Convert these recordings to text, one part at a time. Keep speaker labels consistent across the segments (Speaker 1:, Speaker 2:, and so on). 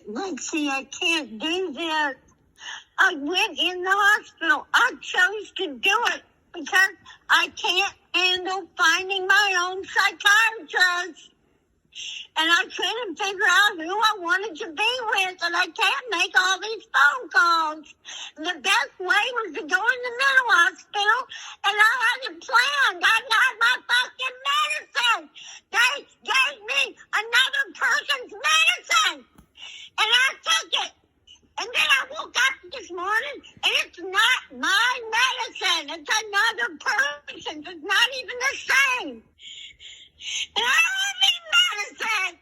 Speaker 1: Lexi, I can't do this. I went in the hospital. I chose to do it because I can't handle finding my own psychiatrist. And I couldn't figure out who I wanted to be with, and I can't make all these phone calls. And the best way was to go in the mental hospital, and I had it planned. I got my fucking medicine. They gave me another person's medicine, and I took it. And then I woke up this morning, and it's not my medicine. It's another person's. It's not even the same. And I don't need medicine.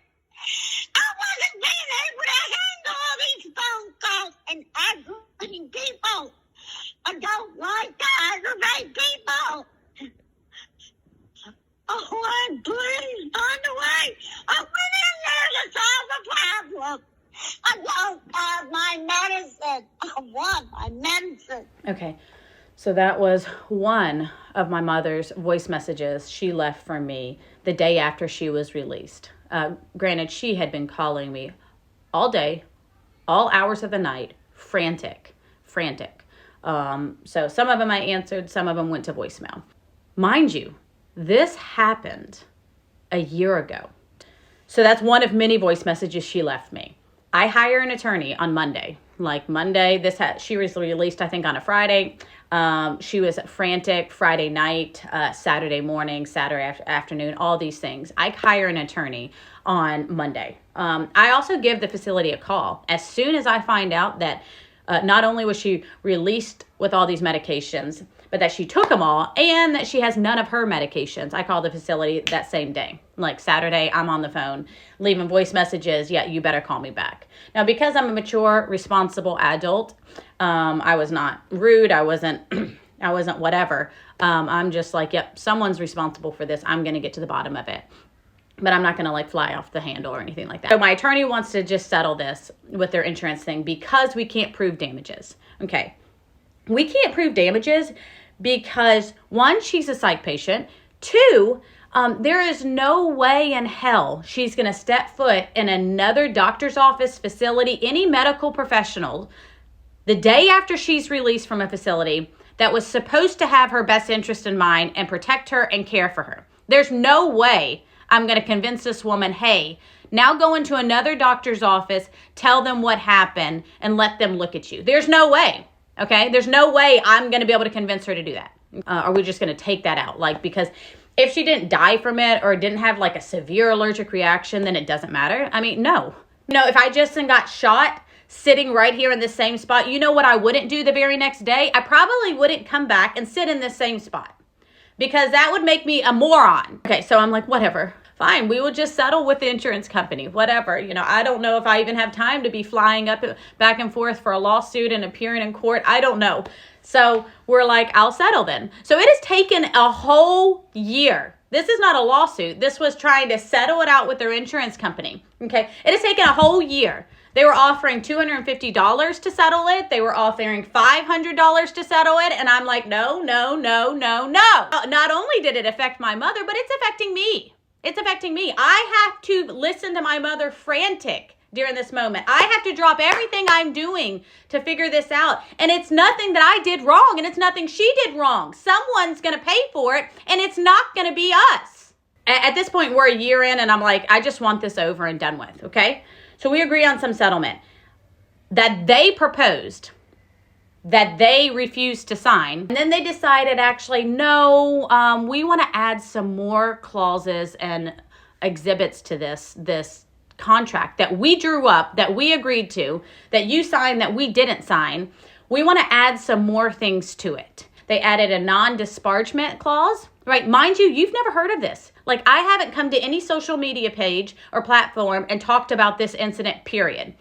Speaker 1: I wasn't being able to handle all these phone calls and aggravating people. I don't like to aggravate people. Oh, and please find a way. I went in there to solve the problem. I don't have my medicine. I want my medicine.
Speaker 2: Okay. So that was one of my mother's voice messages she left for me the day after she was released. Granted, she had been calling me all day, all hours of the night, frantic. So some of them I answered, some of them went to voicemail. Mind you, this happened a year ago. So that's one of many voice messages she left me. I hire an attorney on Monday. Like Monday, she was released, I think, on a Friday. She was frantic Friday night, Saturday morning, Saturday afternoon, all these things. I hire an attorney on Monday. I also give the facility a call as soon as I find out that not only was she released with all these medications, but that she took them all and that she has none of her medications. I call the facility that same day. Like Saturday, I'm on the phone, leaving voice messages. Yeah, you better call me back. Now, because I'm a mature, responsible adult, I was not rude. I wasn't whatever. I'm just like, yep, someone's responsible for this. I'm going to get to the bottom of it. But I'm not going to like fly off the handle or anything like that. So my attorney wants to just settle this with their insurance thing because we can't prove damages. Okay. We can't prove damages because, one, she's a psych patient. Two, there is no way in hell she's going to step foot in another doctor's office, facility, any medical professional the day after she's released from a facility that was supposed to have her best interest in mind and protect her and care for her. There's no way I'm going to convince this woman, hey, now go into another doctor's office, tell them what happened, and let them look at you. There's no way. Okay, there's no way I'm going to be able to convince her to do that. Are we just going to take that out? Like, because if she didn't die from it or didn't have like a severe allergic reaction, then it doesn't matter. I mean, no. If I just got shot sitting right here in the same spot, you know what I wouldn't do the very next day? I probably wouldn't come back and sit in the same spot because that would make me a moron. Okay, so I'm like, whatever. Fine, we will just settle with the insurance company, whatever. I don't know if I even have time to be flying up back and forth for a lawsuit and appearing in court. I don't know. So we're like, I'll settle then. So it has taken a whole year. This is not a lawsuit. This was trying to settle it out with their insurance company. Okay, it has taken a whole year. They were offering $250 to settle it. They were offering $500 to settle it. And I'm like, no. Not only did it affect my mother, but it's affecting me. It's affecting me. I have to listen to my mother frantic during this moment. I have to drop everything I'm doing to figure this out. And it's nothing that I did wrong, and it's nothing she did wrong. Someone's going to pay for it, and it's not going to be us. At this point, we're a year in, and I'm like, I just want this over and done with, okay? So we agree on some settlement that they proposed, that they refused to sign. And then they decided, actually, no, we want to add some more clauses and exhibits to this contract that we drew up, that we agreed to, that you signed, that we didn't sign. We want to add some more things to it. They added a non-disparagement clause, right? Mind you, you've never heard of this. Like, I haven't come to any social media page or platform and talked about this incident, period.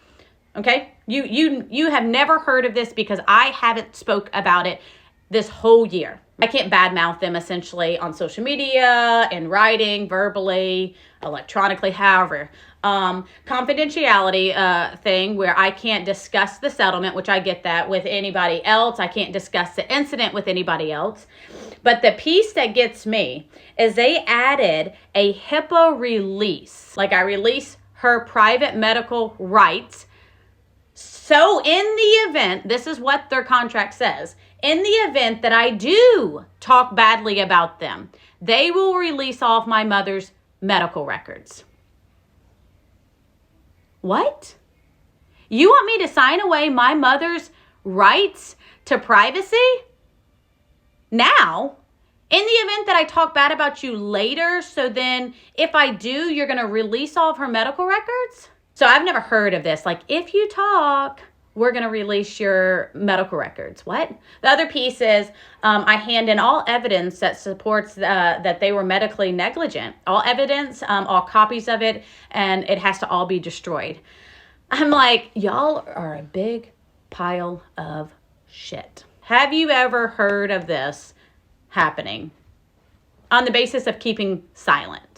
Speaker 2: Okay? You have never heard of this because I haven't spoke about it this whole year. I can't badmouth them essentially on social media, in writing, verbally, electronically, however. Confidentiality thing where I can't discuss the settlement, which I get that, with anybody else. I can't discuss the incident with anybody else. But the piece that gets me is they added a HIPAA release. Like, I release her private medical rights So in the event, this is what their contract says, in the event that I do talk badly about them, they will release all of my mother's medical records. What? You want me to sign away my mother's rights to privacy? Now, in the event that I talk bad about you later, so then if I do, you're going to release all of her medical records? So I've never heard of this. Like, if you talk, we're going to release your medical records. What? The other piece is I hand in all evidence that supports that they were medically negligent. All evidence, all copies of it, and it has to all be destroyed. I'm like, y'all are a big pile of shit. Have you ever heard of this happening on the basis of keeping silent?